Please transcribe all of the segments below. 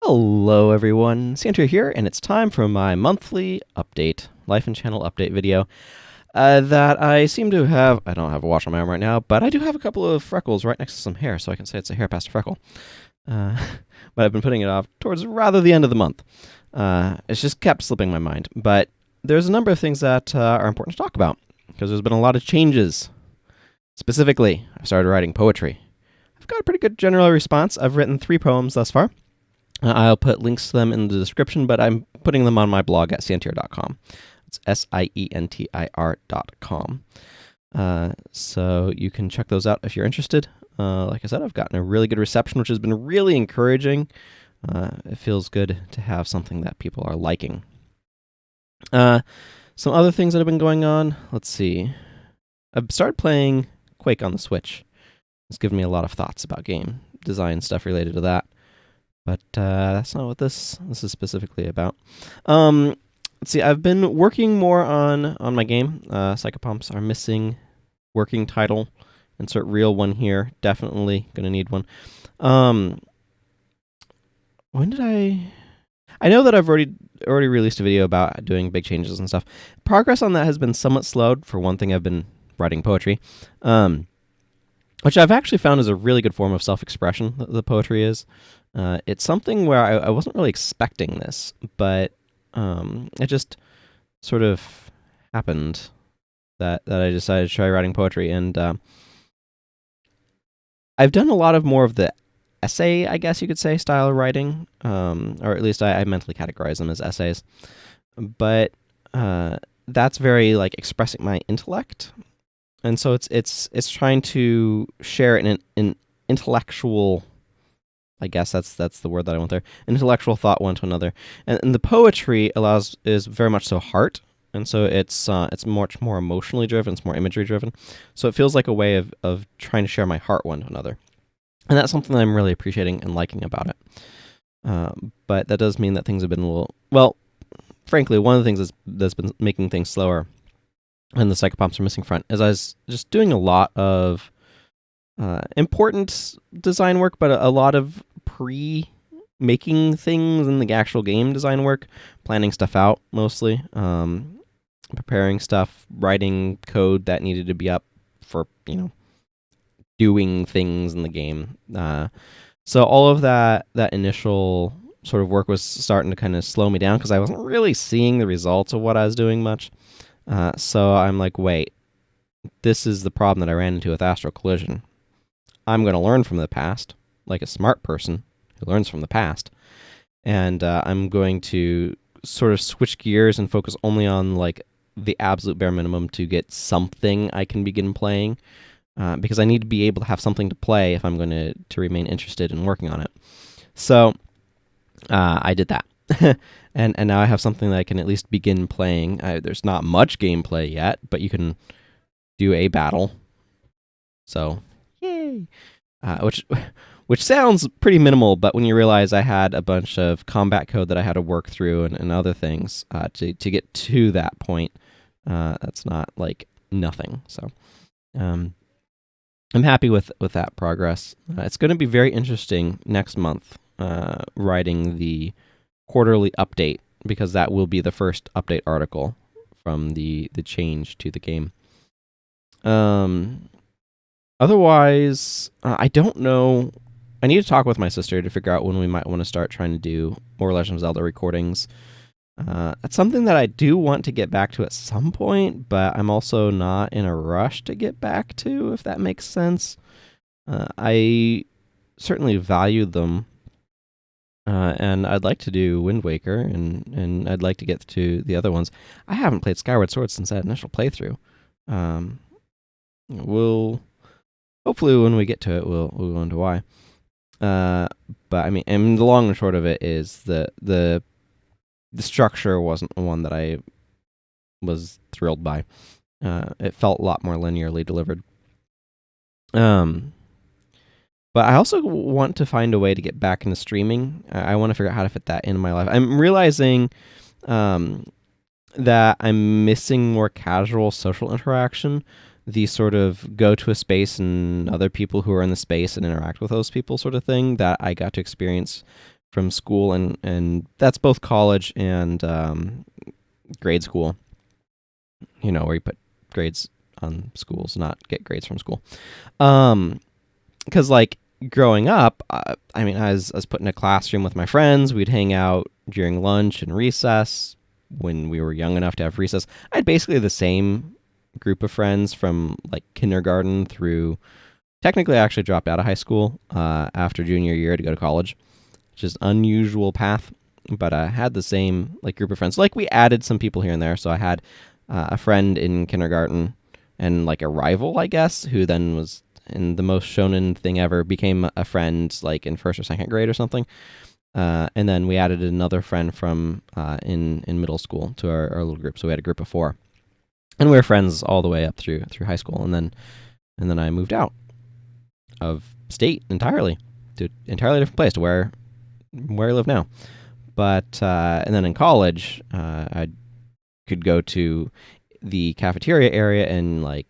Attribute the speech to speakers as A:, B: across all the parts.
A: Hello everyone, Sandra here, and it's time for my monthly update, life and channel update video that I seem to have. I don't have a watch on my arm right now, but I do have a couple of freckles right next to some hair, so I can say it's a hair past a freckle. Uh, but I've been putting it off towards rather the end of the month. It's just kept slipping my mind, but there's a number of things that are important to talk about, because there's been a lot of changes. Specifically, I've started writing poetry. I've got a pretty good general response. I've written 3 poems thus far. I'll put links to them in the description, but I'm putting them on my blog at sientir.com. It's sientir.com. So you can check those out if you're interested. Like I said, I've gotten a really good reception, which has been really encouraging. It feels good to have something that people are liking. Some other things that have been going on. Let's see. I've started playing Quake on the Switch. It's given me a lot of thoughts about game design stuff related to that. But that's not what this is specifically about. Let's see. I've been working more on my game. Psychopomps are missing working title. Insert real one here. Definitely gonna need one. When did I know that I've already released a video about doing big changes and stuff. Progress on that has been somewhat slowed. For one thing, I've been writing poetry, which I've actually found is a really good form of self-expression. The poetry is. It's something where I wasn't really expecting this, but it just sort of happened that I decided to try writing poetry, and I've done a lot of more of the essay, I guess you could say, style of writing, or at least I mentally categorize them as essays. But that's very like expressing my intellect, and so it's trying to share an intellectual. I guess that's the word that I want there. Intellectual thought one to another, and the poetry is very much so heart, and so it's much more emotionally driven. It's more imagery driven, so it feels like a way of trying to share my heart one to another, and that's something that I'm really appreciating and liking about it. But that does mean that things have been a little frankly, one of the things that's been making things slower, and the Psychopomps are missing front, is I was just doing a lot of important design work, but a lot of pre-making things in the actual game design work, planning stuff out mostly, preparing stuff, writing code that needed to be up for, doing things in the game. So all of that initial sort of work was starting to kind of slow me down because I wasn't really seeing the results of what I was doing much. So I'm like, wait, this is the problem that I ran into with Astral Collision. I'm going to learn from the past, like a smart person who learns from the past, and I'm going to sort of switch gears and focus only on like the absolute bare minimum to get something I can begin playing, because I need to be able to have something to play if I'm going to remain interested in working on it. So I did that, and now I have something that I can at least begin playing. There's not much gameplay yet, but you can do a battle. So. Yay! Which sounds pretty minimal, but when you realize I had a bunch of combat code that I had to work through and other things to get to that point, that's not like nothing. So I'm happy with that progress. It's going to be very interesting next month writing the quarterly update, because that will be the first update article from the change to the game. Otherwise, I don't know. I need to talk with my sister to figure out when we might want to start trying to do more Legend of Zelda recordings. That's something that I do want to get back to at some point, but I'm also not in a rush to get back to, if that makes sense. I certainly value them, and I'd like to do Wind Waker, and I'd like to get to the other ones. I haven't played Skyward Sword since that initial playthrough. Hopefully, when we get to it, we'll go into why. But I mean, and the long and short of it is the structure wasn't one that I was thrilled by. It felt a lot more linearly delivered. But I also want to find a way to get back into streaming. I want to figure out how to fit that into my life. I'm realizing that I'm missing more casual social interaction. The sort of go to a space and other people who are in the space and interact with those people sort of thing that I got to experience from school, and that's both college and grade school. Where you put grades on schools, not get grades from school. Because like growing up, I was put in a classroom with my friends. We'd hang out during lunch and recess when we were young enough to have recess. I had basically the same group of friends from like kindergarten through. Technically, I actually dropped out of high school after junior year to go to college, which is an unusual path. But I had the same like group of friends. Like we added some people here and there. So I had a friend in kindergarten and like a rival, I guess, who then was in the most shonen thing ever, became a friend like in first or second grade or something. And then we added another friend from in middle school to our little group. So we had a group of 4, and we were friends all the way up through high school. And then I moved out of state entirely to an entirely different place to where I live now. But and then in college, I could go to the cafeteria area and like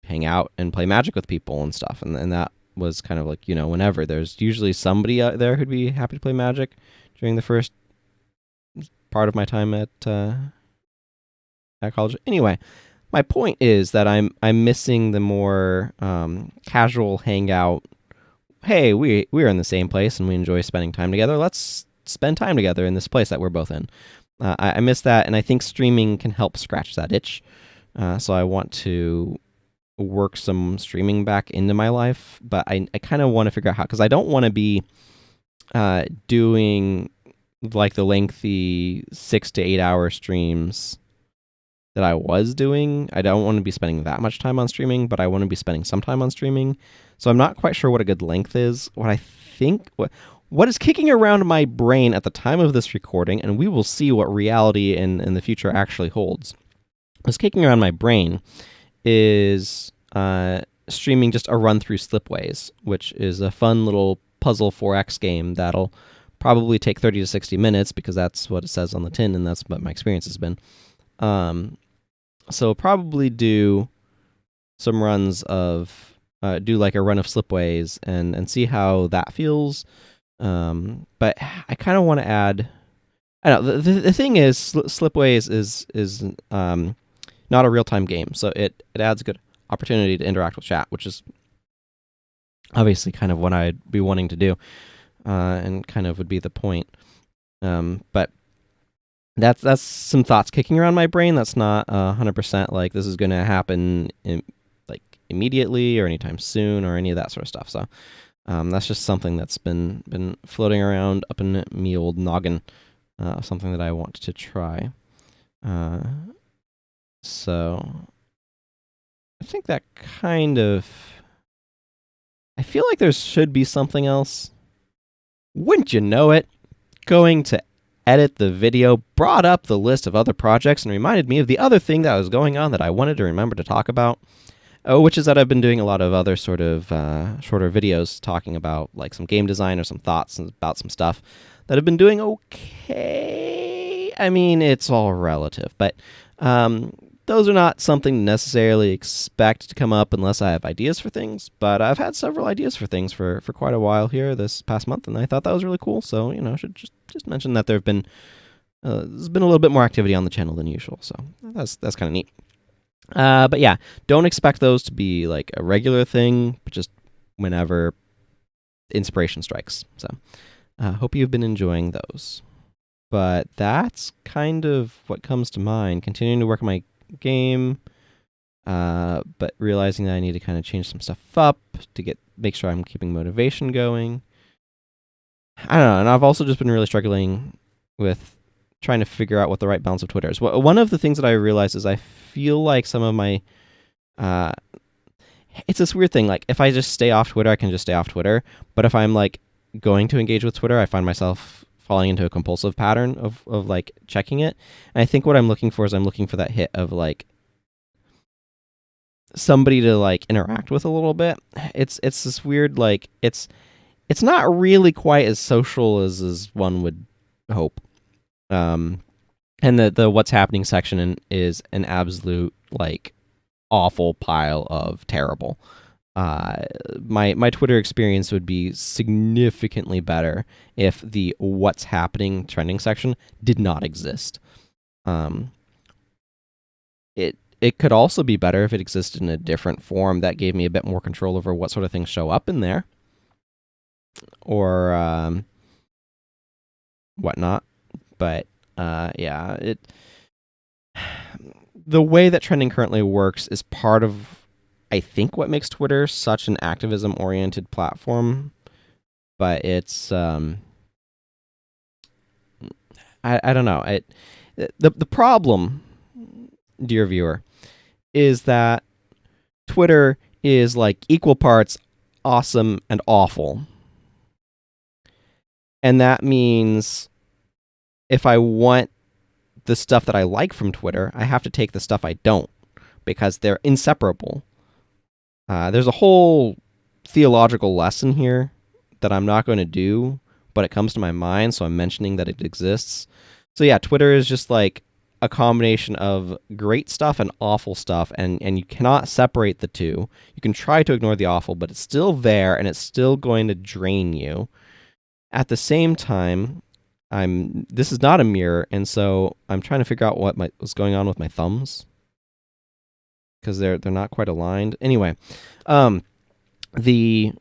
A: hang out and play Magic with people and stuff, and that was kind of like whenever there's usually somebody out there who'd be happy to play Magic during the first part of my time at college. Anyway, my point is that I'm missing the more casual hangout. Hey, we're in the same place and we enjoy spending time together. Let's spend time together in this place that we're both in. I miss that, and I think streaming can help scratch that itch. So I want to work some streaming back into my life, but I kind of want to figure out how, because I don't want to be doing like the lengthy 6 to 8 hour streams that I was doing. I don't want to be spending that much time on streaming, but I want to be spending some time on streaming. So I'm not quite sure what a good length is. What is kicking around my brain at the time of this recording, and we will see what reality in the future actually holds. What's kicking around my brain is streaming just a run through Slipways, which is a fun little puzzle 4X game that'll probably take 30 to 60 minutes because that's what it says on the tin, and that's what my experience has been. So probably do some runs of do like a run of Slipways and see how that feels. But I kind of want to add. I don't know. The thing is, Slipways is not a real time game, so it adds a good opportunity to interact with chat, which is obviously kind of what I'd be wanting to do, and kind of would be the point. But that's some thoughts kicking around my brain. That's not 100% like this is going to happen like immediately or anytime soon or any of that sort of stuff. So that's just something that's been floating around up in me old noggin. Something that I want to try. So I think that kind of. I feel like there should be something else. Wouldn't you know it? Going to edit the video brought up the list of other projects and reminded me of the other thing that was going on that I wanted to remember to talk about. Which is that I've been doing a lot of other sort of shorter videos talking about like some game design or some thoughts about some stuff that have been doing okay. I mean, it's all relative, but those are not something necessarily expect to come up unless I have ideas for things. But I've had several ideas for things for quite a while here this past month, and I thought that was really cool. So I should just mention that there's been a little bit more activity on the channel than usual. So that's kind of neat. But yeah, don't expect those to be like a regular thing, but just whenever inspiration strikes. So hope you've been enjoying those. But that's kind of what comes to mind. Continuing to work on my game, but realizing that I need to kind of change some stuff up to make sure I'm keeping motivation going. I don't know, and I've also just been really struggling with trying to figure out what the right balance of Twitter is. One of the things that I realized is I feel like some of my it's this weird thing. Like if I just stay off Twitter, I can just stay off Twitter. But if I'm like going to engage with Twitter, I find myself falling into a compulsive pattern of like checking it. And I think what I'm looking for is I'm looking for that hit of like somebody to like interact with a little bit. It's this weird like it's not really quite as social as one would hope. And the what's happening section is an absolute like awful pile of terrible. My Twitter experience would be significantly better if the what's happening trending section did not exist. It could also be better if it existed in a different form that gave me a bit more control over what sort of things show up in there, or whatnot. But yeah, the way that trending currently works is part of, I think, what makes Twitter such an activism-oriented platform. But it's I don't know. The problem, dear viewer, is that Twitter is like equal parts awesome and awful. And that means if I want the stuff that I like from Twitter, I have to take the stuff I don't, because they're inseparable. There's a whole theological lesson here that I'm not going to do, but it comes to my mind, so I'm mentioning that it exists. So yeah, Twitter is just like a combination of great stuff and awful stuff, and you cannot separate the two. You can try to ignore the awful, but it's still there, and it's still going to drain you. At the same time, this is not a mirror, and so I'm trying to figure out what's going on with my thumbs, because they're not quite aligned. Anyway, the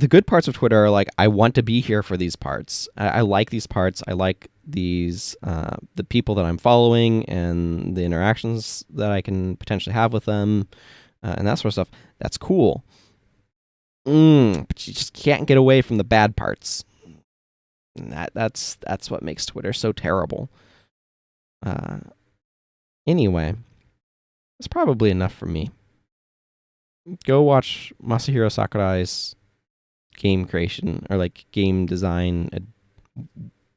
A: good parts of Twitter are like, I want to be here for these parts. I like these parts. I like these the people that I'm following and the interactions that I can potentially have with them, and that sort of stuff. That's cool. But you just can't get away from the bad parts. And that's what makes Twitter so terrible. Anyway, that's probably enough for me. Go watch Masahiro Sakurai's game creation, or like game design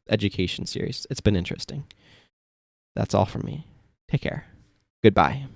A: education series. It's been interesting. That's all from me. Take care. Goodbye.